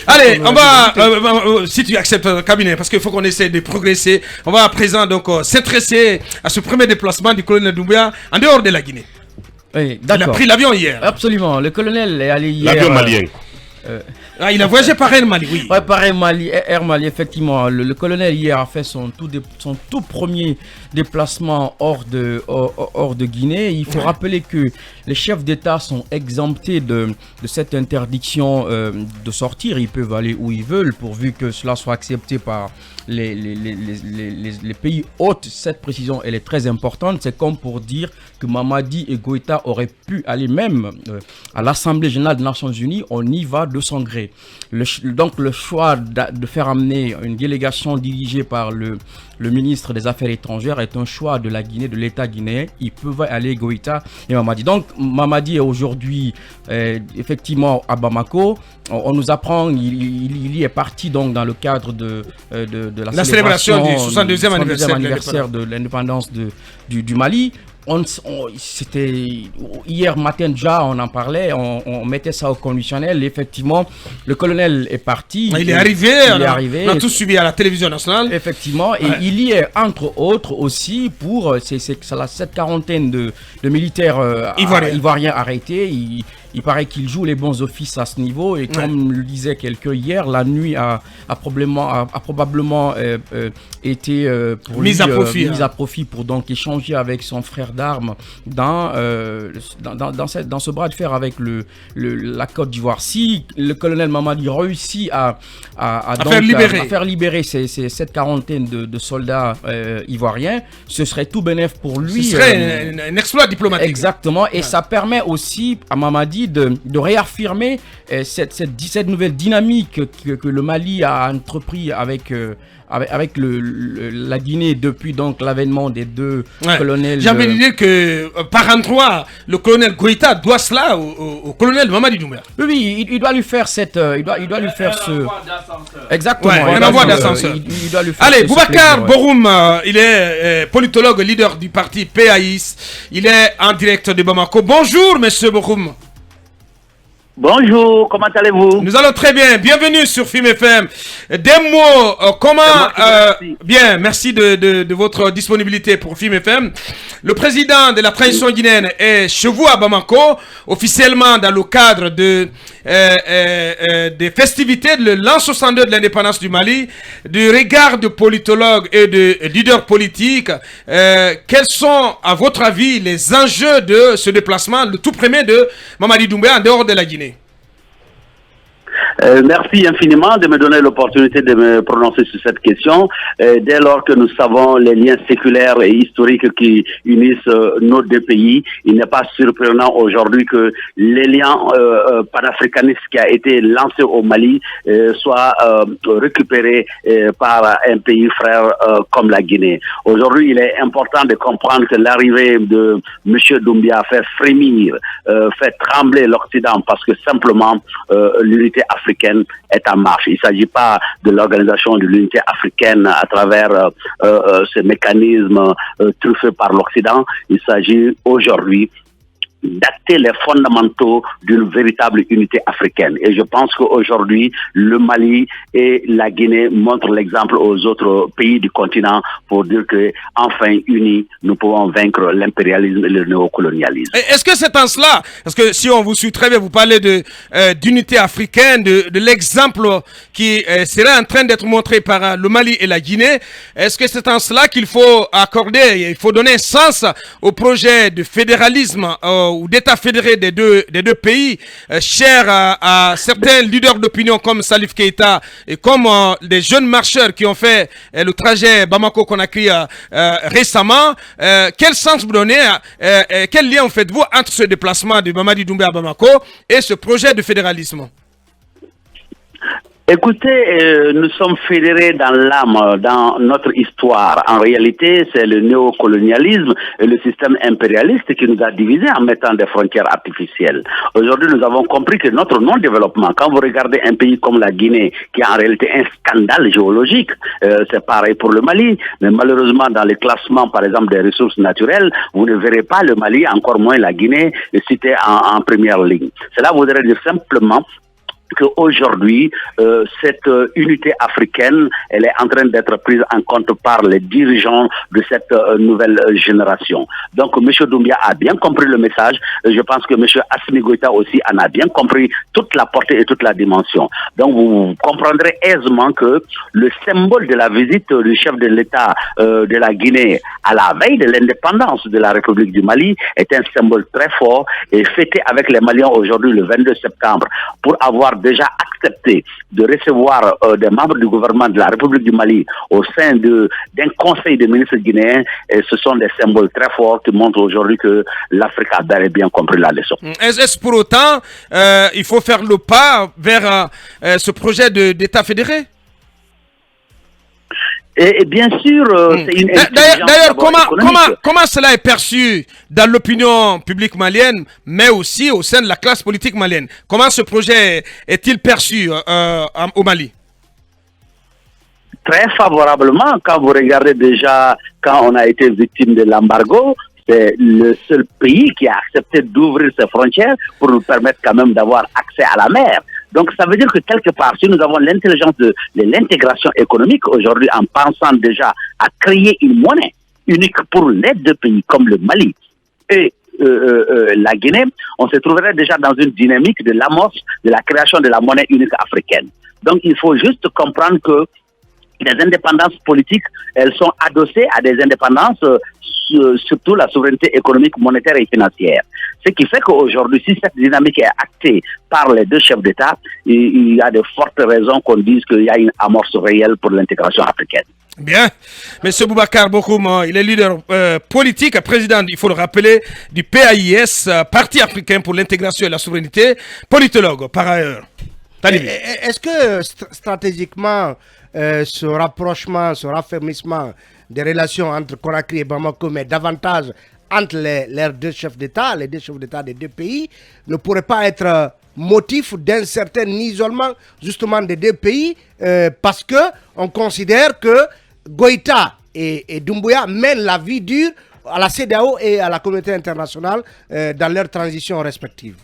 Allez, on va, si tu acceptes le cabinet, parce qu'il faut qu'on essaie de progresser, on va à présent donc s'intéresser à ce premier déplacement du colonel Doumbouya en dehors de la Guinée. Oui, il a pris l'avion hier. Absolument, le colonel est allé hier. L'avion malien. Il a voyagé par Air Mali, oui. Ouais, par Air Mali, effectivement. Le colonel hier a fait son tout premier déplacement hors de Guinée. Il faut rappeler que les chefs d'État sont exemptés de cette interdiction de sortir. Ils peuvent aller où ils veulent pourvu que cela soit accepté par les pays hôtes. Cette précision, elle est très importante. C'est comme pour dire que Mamadi et Goïta auraient pu aller même à l'Assemblée générale des Nations Unies. On y va de son gré. Donc le choix de faire amener une délégation dirigée par le ministre des Affaires étrangères est un choix de la Guinée, de l'État guinéen. Ils peuvent aller Goïta et Mamadi. Donc Mamadi est aujourd'hui effectivement à Bamako. On nous apprend, il y est parti donc dans le cadre de la célébration du 62e anniversaire de l'indépendance du Mali. C'était hier matin déjà, on en parlait, on mettait ça au conditionnel. Effectivement, le colonel est parti. Il est arrivé, on a tous suivi à la télévision nationale. Effectivement, et il y est entre autres aussi pour cette quarantaine de militaires ivoiriens arrêtés. Il paraît qu'il joue les bons offices à ce niveau et comme le disaient quelqu'un hier, la nuit a probablement été mise à profit pour donc échanger avec son frère d'armes dans ce bras de fer avec la Côte d'Ivoire. Si le colonel Mamadi réussit à faire libérer cette quarantaine de soldats ivoiriens, ce serait tout bénef pour lui. Ce serait un exploit diplomatique. Exactement, et ça permet aussi à Mamadi de réaffirmer cette nouvelle dynamique que le Mali a entrepris avec la Guinée depuis donc l'avènement des deux colonels. J'ai envie de dire que par endroit, le colonel Goïta doit cela au colonel Mamadi Doumbouya. Oui, il doit lui faire il doit lui faire ce. Exactement. Un envoi d'ascenseur. Allez, Boubacar Borum, il est politologue, leader du parti PAIS. Il est en direct de Bamako. Bonjour, monsieur Borum. Bonjour, comment allez-vous? Nous allons très bien, bienvenue sur Film FM. Des mots, bien, merci de votre disponibilité pour Film FM. Le président de la transition guinéenne est chez vous à Bamako, officiellement dans le cadre des festivités de l'an 62 de l'indépendance du Mali. Du regard de politologue et de leader politique, quels sont, à votre avis, les enjeux de ce déplacement, le tout premier de Mamadi Doumbouya en dehors de la Guinée? Merci infiniment de me donner l'opportunité de me prononcer sur cette question. Dès lors que nous savons les liens séculaires et historiques qui unissent nos deux pays, il n'est pas surprenant aujourd'hui que les liens panafricanistes qui a été lancé au Mali soient récupérés par un pays frère comme la Guinée. Aujourd'hui, il est important de comprendre que l'arrivée de M. Doumbouya fait frémir, fait trembler l'Occident parce que simplement l'unité africaine est en marche. Il ne s'agit pas de l'organisation de l'unité africaine à travers ce mécanisme truffé par l'Occident. Il s'agit aujourd'hui d'acter les fondamentaux d'une véritable unité africaine. Et je pense qu'aujourd'hui, le Mali et la Guinée montrent l'exemple aux autres pays du continent pour dire que, enfin unis, nous pouvons vaincre l'impérialisme et le néocolonialisme. Est-ce que c'est en cela, parce que si on vous suit très bien, vous parlez d'unité africaine, de l'exemple qui serait en train d'être montré par le Mali et la Guinée, est-ce que c'est en cela qu'il faut accorder, il faut donner sens au projet de fédéralisme ou d'État fédéré des deux pays, cher à certains leaders d'opinion comme Salif Keïta et comme des jeunes marcheurs qui ont fait le trajet Bamako-Conakry récemment. Quel sens vous donnez, quel lien faites-vous entre ce déplacement de Mamadi Doumbouya à Bamako et ce projet de fédéralisme? Écoutez, nous sommes fédérés dans l'âme, dans notre histoire. En réalité, c'est le néocolonialisme et le système impérialiste qui nous a divisés en mettant des frontières artificielles. Aujourd'hui, nous avons compris que notre non-développement, quand vous regardez un pays comme la Guinée, qui est en réalité un scandale géologique, c'est pareil pour le Mali, mais malheureusement, dans les classements, par exemple, des ressources naturelles, vous ne verrez pas le Mali, encore moins la Guinée, cité en première ligne. Cela voudrait dire simplement qu'aujourd'hui, cette unité africaine, elle est en train d'être prise en compte par les dirigeants de cette nouvelle génération. Donc, M. Doumbia a bien compris le message. Je pense que M. Assimi Goïta aussi en a bien compris toute la portée et toute la dimension. Donc, vous comprendrez aisément que le symbole de la visite du chef de l'État de la Guinée à la veille de l'indépendance de la République du Mali est un symbole très fort et fêté avec les Maliens aujourd'hui le 22 septembre pour avoir déjà accepté de recevoir des membres du gouvernement de la République du Mali au sein d'un conseil de ministres guinéens. Et ce sont des symboles très forts qui montrent aujourd'hui que l'Afrique a bel et bien compris la leçon. Est-ce pour autant il faut faire le pas vers ce projet d'État fédéré? Et bien sûr, c'est une D'ailleurs, comment cela est perçu dans l'opinion publique malienne, mais aussi au sein de la classe politique malienne? Comment ce projet est-il perçu au Mali? Très favorablement, quand vous regardez déjà, quand on a été victime de l'embargo, c'est le seul pays qui a accepté d'ouvrir ses frontières pour nous permettre quand même d'avoir accès à la mer. Donc, ça veut dire que quelque part, si nous avons l'intelligence de l'intégration économique aujourd'hui en pensant déjà à créer une monnaie unique pour les deux pays comme le Mali et la Guinée, on se trouverait déjà dans une dynamique de l'amorce de la création de la monnaie unique africaine. Donc, il faut juste comprendre que les indépendances politiques, elles sont adossées à des indépendances, surtout la souveraineté économique, monétaire et financière. Ce qui fait qu'aujourd'hui, si cette dynamique est actée par les deux chefs d'État, il y a de fortes raisons qu'on dise qu'il y a une amorce réelle pour l'intégration africaine. Bien. Monsieur Boubacar Bokoum, il est leader politique, président, il faut le rappeler, du PAIS, Parti africain pour l'intégration et la souveraineté, politologue par ailleurs. Est-ce que stratégiquement, ce rapprochement, ce raffermissement des relations entre Conakry et Bamako, mais davantage entre les deux chefs d'État, les deux chefs d'État des deux pays, ne pourrait pas être motif d'un certain isolement justement des deux pays parce que on considère que Goïta et Doumbouya mènent la vie dure à la CEDEAO et à la communauté internationale dans leurs transitions respectives.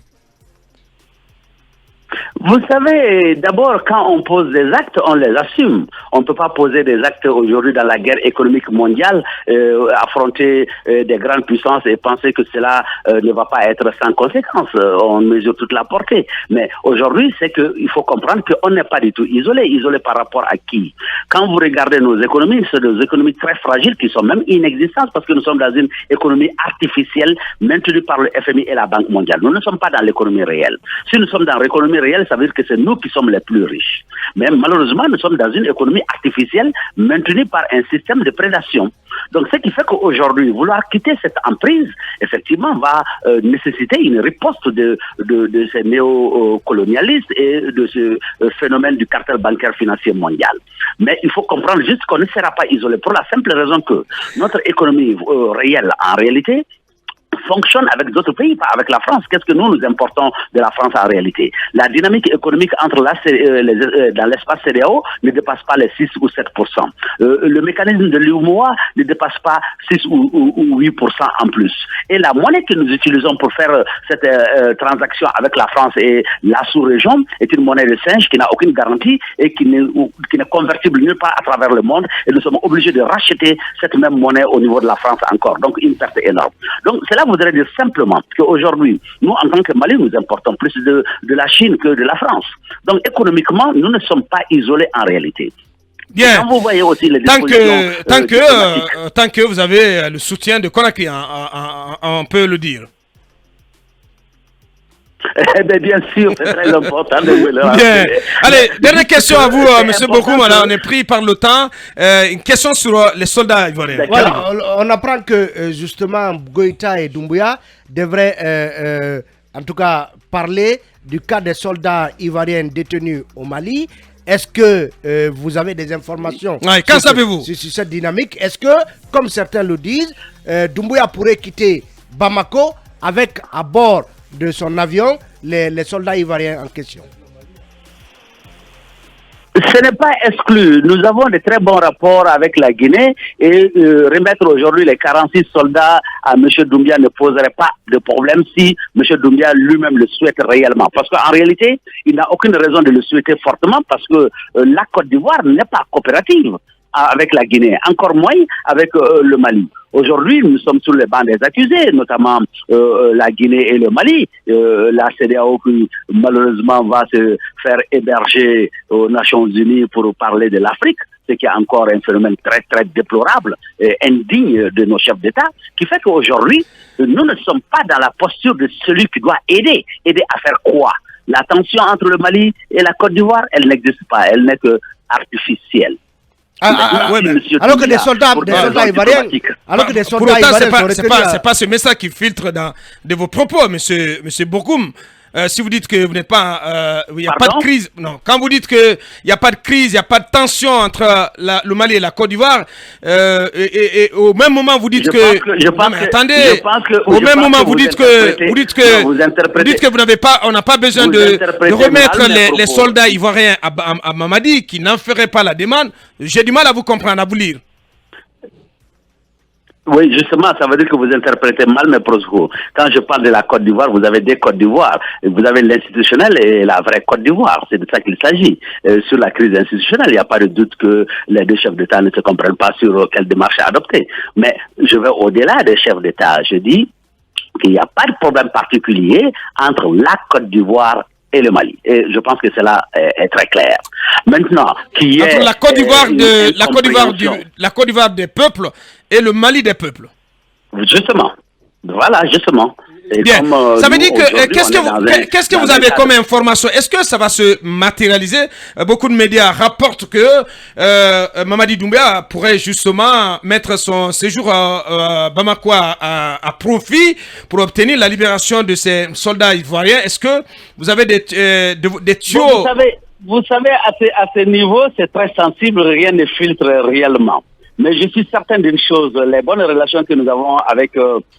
Vous savez, d'abord, quand on pose des actes, on les assume. On ne peut pas poser des actes aujourd'hui dans la guerre économique mondiale, affronter des grandes puissances et penser que cela ne va pas être sans conséquence. On mesure toute la portée. Mais aujourd'hui, c'est qu'il faut comprendre qu'on n'est pas du tout isolé. Isolé par rapport à qui? Quand vous regardez nos économies, c'est des économies très fragiles qui sont même inexistantes parce que nous sommes dans une économie artificielle maintenue par le FMI et la Banque mondiale. Nous ne sommes pas dans l'économie réelle. Si nous sommes dans l'économie réelle, ça veut dire que c'est nous qui sommes les plus riches. Mais malheureusement, nous sommes dans une économie artificielle maintenue par un système de prédation. Donc, ce qui fait qu'aujourd'hui, vouloir quitter cette emprise, effectivement, va nécessiter une riposte de ces néocolonialistes et de ce phénomène du cartel bancaire financier mondial. Mais il faut comprendre juste qu'on ne sera pas isolé pour la simple raison que notre économie réelle, en réalité, fonctionne avec d'autres pays, pas avec la France. Qu'est-ce que nous importons de la France en réalité? La dynamique économique entre dans l'espace CEDEAO ne dépasse pas les 6 ou 7%. Le mécanisme de l'UMOA ne dépasse pas 6 ou 8% en plus. Et la monnaie que nous utilisons pour faire cette transaction avec la France et la sous-région est une monnaie de singe qui n'a aucune garantie et qui n'est convertible nulle part à travers le monde. Et nous sommes obligés de racheter cette même monnaie au niveau de la France encore. Donc, une perte énorme. Donc, cela voudrait dire simplement qu'aujourd'hui, nous, en tant que Mali, nous importons plus de la Chine que de la France. Donc, économiquement, nous ne sommes pas isolés en réalité. Bien. Quand vous voyez aussi les tant que vous avez le soutien de Conakry, on peut le dire. Eh bien sûr, c'est très important de vous le rappeler. Bien. Allez, dernière question à vous, M. Bokoum. On est pris par le temps. Une question sur les soldats ivoiriens. Voilà, on apprend que justement Goïta et Doumbouya devraient en tout cas parler du cas des soldats ivoiriens détenus au Mali. Est-ce que vous avez des informations sur cette dynamique? Est-ce que, comme certains le disent, Doumbouya pourrait quitter Bamako avec à bord de son avion les soldats ivoiriens en question? Ce n'est pas exclu. Nous avons de très bons rapports avec la Guinée et remettre aujourd'hui les 46 soldats à M. Doumbia ne poserait pas de problème si M. Doumbia lui-même le souhaite réellement. Parce qu'en réalité, il n'a aucune raison de le souhaiter fortement parce que la Côte d'Ivoire n'est pas coopérative avec la Guinée, encore moins avec le Mali. Aujourd'hui, nous sommes sur les bancs des accusés, notamment la Guinée et le Mali. La CEDEAO qui malheureusement va se faire héberger aux Nations Unies pour parler de l'Afrique, ce qui est encore un phénomène très très déplorable et indigne de nos chefs d'État, qui fait qu'aujourd'hui, nous ne sommes pas dans la posture de celui qui doit aider. Aider à faire quoi? La tension entre le Mali et la Côte d'Ivoire, elle n'existe pas, elle n'est que artificielle. Ouais, alors que des soldats ivoiriens, c'est pas ce message qui filtre de vos propos, monsieur Bokoum. Si vous dites que vous n'êtes pas, il n'y a pas de crise, non. Quand vous dites que il n'y a pas de crise, il n'y a pas de tension entre le Mali et la Côte d'Ivoire, et au même moment vous dites vous n'avez pas, on n'a pas besoin de remettre les soldats ivoiriens à Mamadi, qui n'en feraient pas la demande. J'ai du mal à vous comprendre, à vous lire. Oui, justement, ça veut dire que vous interprétez mal mes propos. Quand je parle de la Côte d'Ivoire, vous avez des Côtes d'Ivoire. Vous avez l'institutionnel et la vraie Côte d'Ivoire. C'est de ça qu'il s'agit. Sur la crise institutionnelle, il n'y a pas de doute que les deux chefs d'État ne se comprennent pas sur quelle démarche adopter. Mais je vais au-delà des chefs d'État. Je dis qu'il n'y a pas de problème particulier entre la Côte d'Ivoire et le Mali. Et je pense que cela est très clair. Maintenant, qui est la Côte d'Ivoire des peuples et le Mali des peuples. Justement. Voilà, justement. Et bien. Ça veut dire que qu'est-ce que vous avez comme information? Est-ce que ça va se matérialiser? Beaucoup de médias rapportent que Mamadi Doumbia pourrait justement mettre son séjour à Bamako à profit pour obtenir la libération de ces soldats ivoiriens. Est-ce que vous avez des tuyaux? Bon, vous savez, à ce niveau, c'est très sensible, rien ne filtre réellement. Mais je suis certain d'une chose, les bonnes relations que nous avons avec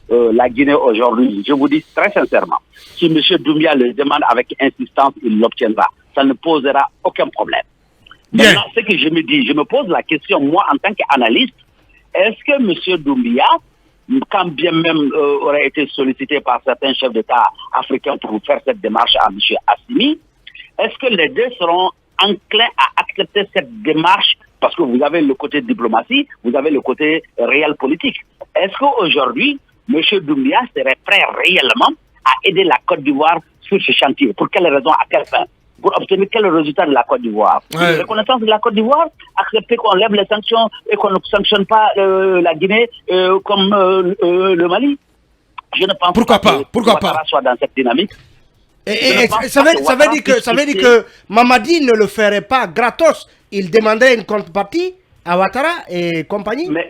la Guinée aujourd'hui, je vous dis très sincèrement, si M. Doumbia le demande avec insistance, il l'obtiendra. Ça ne posera aucun problème. Maintenant, ce que je me dis, je me pose la question, moi, en tant qu'analyste, est-ce que M. Doumbia, quand bien même aurait été sollicité par certains chefs d'État africains pour faire cette démarche à M. Assimi, est-ce que les deux seront enclins à accepter cette démarche? Parce que vous avez le côté diplomatie, vous avez le côté réel politique. Est-ce qu'aujourd'hui, M. Doumbia serait prêt réellement à aider la Côte d'Ivoire sur ce chantier? Pour quelle raison, à quelle fin? Pour obtenir quel résultat de la Côte d'Ivoire? La reconnaissance de la Côte d'Ivoire? Accepter qu'on lève les sanctions et qu'on ne sanctionne pas la Guinée comme le Mali? Je ne pense pas que soit dans cette dynamique. Ça veut dire que Mamadi ne le ferait pas gratos. Il demanderait une contrepartie à Ouattara et compagnie. Mais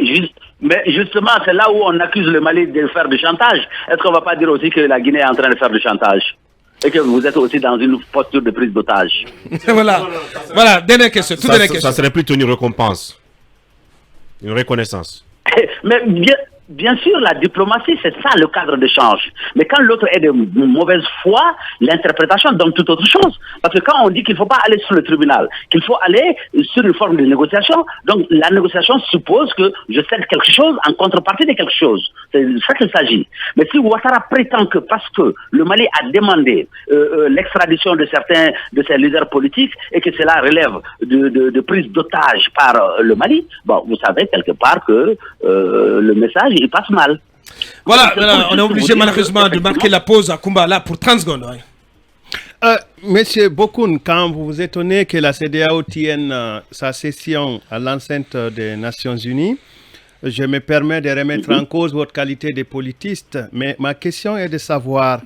justement, c'est là où on accuse le Mali de faire du chantage. Est-ce qu'on ne va pas dire aussi que la Guinée est en train de faire du chantage? Et que vous êtes aussi dans une posture de prise d'otage? Voilà, dernière question. Ça serait plutôt une récompense, une reconnaissance. Mais bien sûr, la diplomatie, c'est ça le cadre d'échange. Mais quand l'autre est de mauvaise foi, l'interprétation donne toute autre chose. Parce que quand on dit qu'il ne faut pas aller sur le tribunal, qu'il faut aller sur une forme de négociation, donc la négociation suppose que je cède quelque chose en contrepartie de quelque chose. C'est de ça qu'il s'agit. Mais si Ouattara prétend que parce que le Mali a demandé l'extradition de certains de ses leaders politiques et que cela relève de prise d'otage par le Mali, bon, vous savez quelque part que le message il passe mal. Voilà, on est obligé malheureusement de marquer la pause à Kumbala pour 30 secondes. Monsieur Bokoum, quand vous vous étonnez que la CEDEAO tienne sa session à l'enceinte des Nations Unies, je me permets de remettre en cause votre qualité de politiste, mais ma question est de savoir,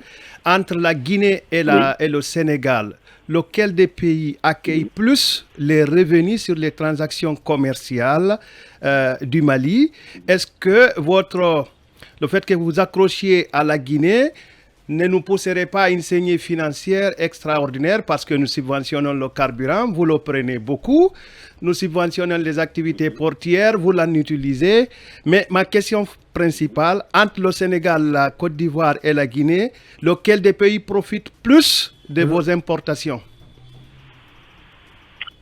entre la Guinée et le Sénégal, lequel des pays accueille plus les revenus sur les transactions commerciales du Mali? Est-ce que le fait que vous accrochiez à la Guinée ne nous pousserait pas à une saignée financière extraordinaire parce que nous subventionnons le carburant, vous le prenez beaucoup, nous subventionnons les activités portières, vous l'en utilisez, mais ma question principale, entre le Sénégal, la Côte d'Ivoire et la Guinée, lequel des pays profite plus de vos importations?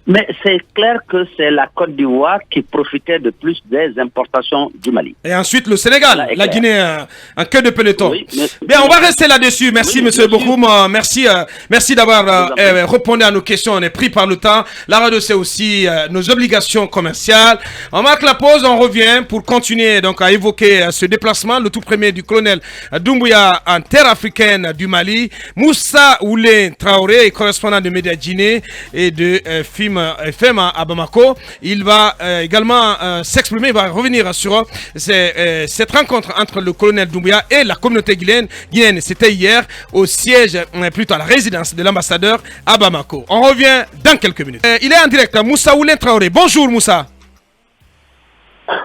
Mais c'est clair que c'est la Côte d'Ivoire qui profitait de plus des importations du Mali. Et ensuite le Sénégal, Voilà, la Guinée en queue de peloton. Oui, Bien, on va rester là-dessus. Merci, Oui, monsieur bien sûr. Bokoum. Merci d'avoir vous en prie. répondu à nos questions. On est pris par le temps. La radio, c'est aussi nos obligations commerciales. On marque la pause. On revient pour continuer donc à évoquer ce déplacement, le tout premier du colonel Doumbouya en terre africaine du Mali. Moussa Oulé Traoré, correspondant de Média Guinée et de FM à Bamako. Il va également s'exprimer, il va revenir sur cette rencontre entre le colonel Doumbouya et la communauté guinéenne. C'était hier au siège, plutôt à la résidence de l'ambassadeur à Bamako. On revient dans quelques minutes. Il est en direct, Moussa Oulé Traoré. Bonjour Moussa.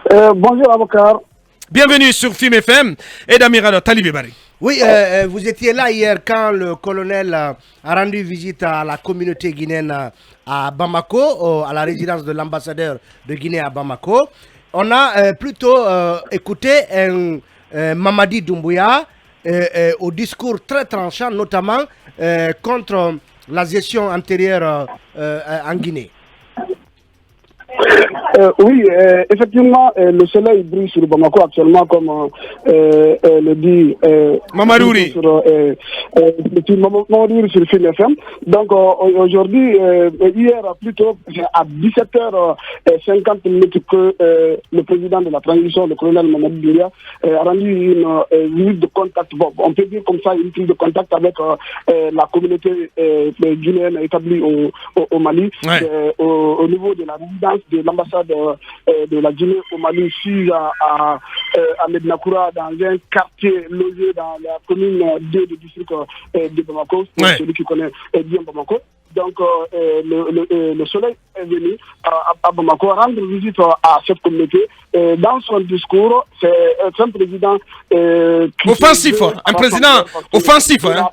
Bonjour avocat. Bienvenue sur FIM FM et d'Amiral Talibé Bari. Oui, vous étiez là hier quand le colonel a rendu visite à la communauté guinéenne à Bamako, à la résidence de l'ambassadeur de Guinée à Bamako. On a plutôt écouté Mamadi Doumbouya au discours très tranchant, notamment contre la gestion antérieure en Guinée. Oui, effectivement, le soleil brille sur Bamako actuellement, comme le dit Mamadouri. Mamadouri sur Film FM. Donc aujourd'hui, hier plutôt, à 17h50 que le président de la transition, le colonel Mamadi Doumbouya, a rendu une visite de contact, bon, on peut dire comme ça, une prise de contact avec la communauté guinéenne établie au Mali, Ouais. Au niveau de la résidence de l'ambassade de la Guinée au Mali, ici à Medinakoura, dans un quartier logé dans la commune 2 du district de Bamako, Ouais. celui qui connaît bien Bamako. Donc le soleil est venu à Bamako rendre visite à cette communauté. Dans son discours, c'est un président qui Offensif, un président offensif. Hein.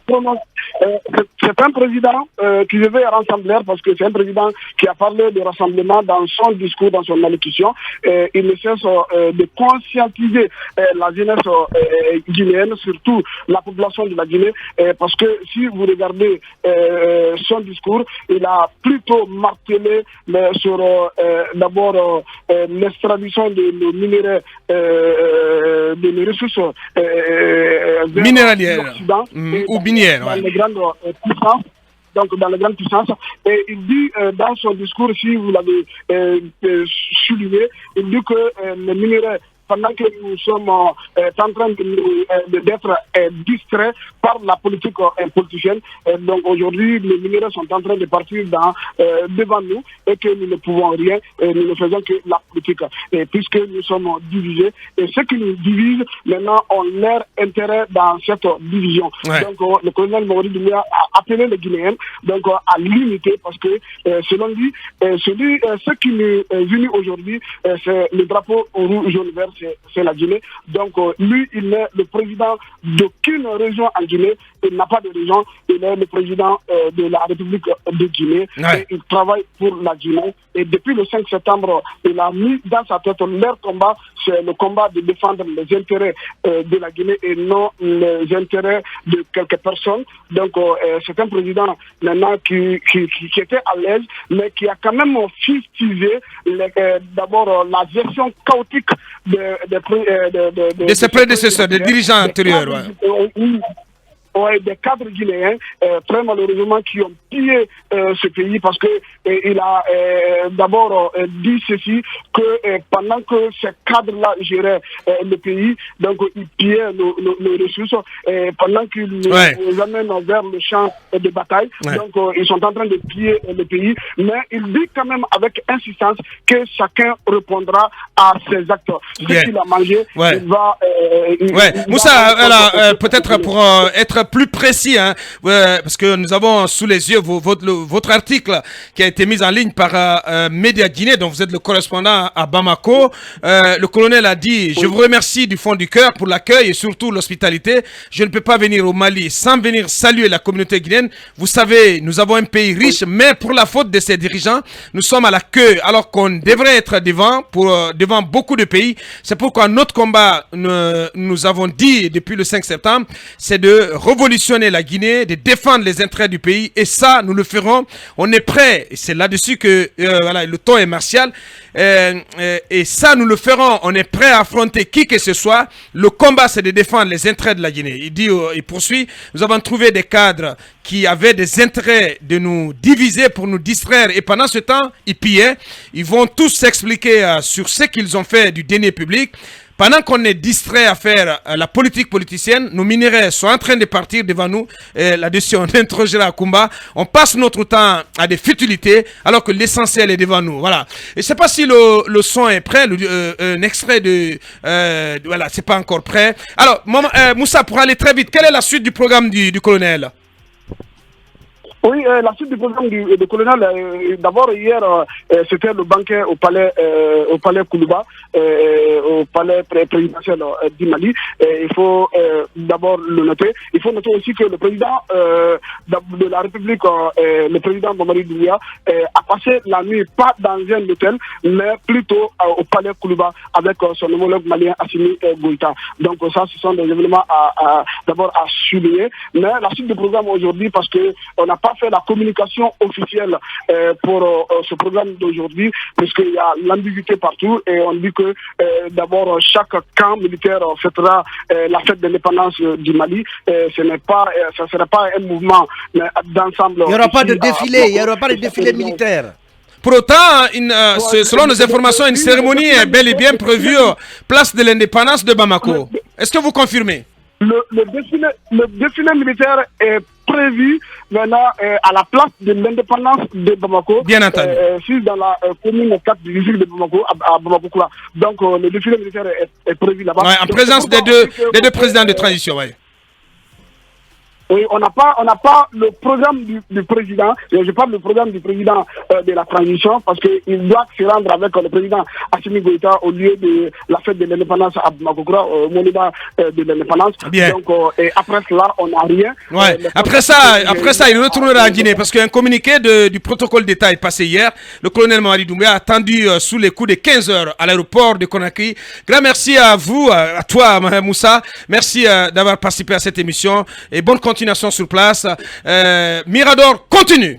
C'est un président qui se veut rassembler parce que c'est un président qui a parlé de rassemblement dans son discours, dans son allocution. Il ne cesse de conscientiser la jeunesse guinéenne, surtout la population de la Guinée, parce que si vous regardez son discours, il a plutôt martelé sur d'abord l'extradition de nos minéraux, de nos ressources minéralières ou minières. Dans les grandes puissances. Donc, dans les grandes puissances. Et il dit, dans son discours, si vous l'avez souligné, il dit que les minéraux, pendant que nous sommes en train d'être distraits par la politique politicienne. Donc aujourd'hui, les minéraux sont en train de partir devant nous et que nous ne pouvons rien, nous ne faisons que la politique. Et puisque nous sommes divisés, et ceux qui nous divisent maintenant ont leur intérêt dans cette division. Ouais. Donc le colonel Mamadi Doumbouya a appelé les Guinéens donc, à l'unité parce que selon lui, ce qui nous est venu aujourd'hui, c'est le drapeau rouge, jaune, vert, c'est la Guinée. Donc lui, il n'est le président d'aucune région en Guinée. Il n'a pas de région. Il est le président de la République de Guinée. Ouais. Et il travaille pour la Guinée. Et depuis le 5 septembre, il a mis dans sa tête leur combat. C'est le combat de défendre les intérêts de la Guinée et non les intérêts de quelques personnes. Donc c'est un président maintenant qui était à l'aise, mais qui a quand même fustigé d'abord la gestion chaotique De ses prédécesseurs, des dirigeants antérieurs. Ouais. Des cadres guinéens, très malheureusement, qui ont pillé ce pays parce que il a d'abord dit ceci, que pendant que ces cadres-là géraient le pays, donc ils pillaient nos ressources, pendant qu'ils nous amènent vers le champ de bataille, donc ils sont en train de piller le pays, mais il dit quand même avec insistance que chacun répondra à ses actes. Ce qu'il a mangé, il va... Moussa, peut-être pour être plus précis, hein, parce que nous avons sous les yeux votre article qui a été mis en ligne par Média Guinée, dont vous êtes le correspondant à Bamako. Le colonel a dit, je vous remercie du fond du cœur pour l'accueil et surtout l'hospitalité. Je ne peux pas venir au Mali sans venir saluer la communauté guinéenne. Vous savez, nous avons un pays riche, mais pour la faute de ses dirigeants, nous sommes à la queue alors qu'on devrait être devant beaucoup de pays. C'est pourquoi notre combat, nous avons dit depuis le 5 septembre, c'est de révolutionner la Guinée, de défendre les intérêts du pays. Et ça, nous le ferons. On est prêts. Et c'est là-dessus que voilà, le ton est martial. Et ça, nous le ferons. On est prêt à affronter qui que ce soit. Le combat, c'est de défendre les intérêts de la Guinée. Il poursuit. Nous avons trouvé des cadres qui avaient des intérêts de nous diviser pour nous distraire. Et pendant ce temps, ils pillaient. Ils vont tous s'expliquer sur ce qu'ils ont fait du denier public. Pendant qu'on est distrait à faire la politique politicienne, nos minéraux sont en train de partir devant nous. Là-dessus, on interrogera Kumba. On passe notre temps à des futilités, alors que l'essentiel est devant nous. Voilà. Et je ne sais pas si le son est prêt. Un extrait de... voilà, c'est pas encore prêt. Alors, Moussa, pour aller très vite, quelle est la suite du programme du colonel? Oui, la suite du programme du colonel, d'abord hier, c'était le banquet au palais Koulouba, au palais présidentiel du Mali. Il faut d'abord le noter. Il faut noter aussi que le président de la République, le président Mamadi Doumbouya, a passé la nuit pas dans un hôtel, mais plutôt au palais Koulouba avec son homologue malien Assimi Goïta. Donc ça, ce sont des événements d'abord à souligner. Mais la suite du programme aujourd'hui, parce que on n'a pas fait la communication officielle pour ce programme d'aujourd'hui, puisqu'il y a l'ambiguïté partout et on dit que d'abord chaque camp militaire fêtera la fête de l'indépendance du Mali. Ce n'est pas, ça ne sera pas un mouvement d'ensemble. Il n'y aura pas de défilé, il n'y aura pas de défilé militaire. Pour autant, selon nos informations, une cérémonie est bel et bien prévue place de l'indépendance de Bamako. Est-ce que vous confirmez? Le défilé militaire est prévu maintenant à la place de l'indépendance de Bamako. Bien entendu. Dans la commune 4 du district de Bamako, à Bamako. Donc le défilé militaire est prévu là-bas. Ouais, en présence des deux présidents de transition, oui. Oui, on n'a pas le programme du président. Je parle du programme du président de la transition parce qu'il doit se rendre avec le président Assimi Goïta au lieu de la fête de l'indépendance à Bamako, au monument de l'indépendance. Donc, et après cela, on n'a rien. Ouais. Après ça, il retournera en Guinée parce qu'un communiqué du protocole d'État est passé hier. Le colonel Mamadi Doumbouya a attendu sous les coups de 15 heures à l'aéroport de Conakry. Grand merci à vous, à toi, Moussa. Merci d'avoir participé à cette émission et bonne continuation sur place. Mirador continue.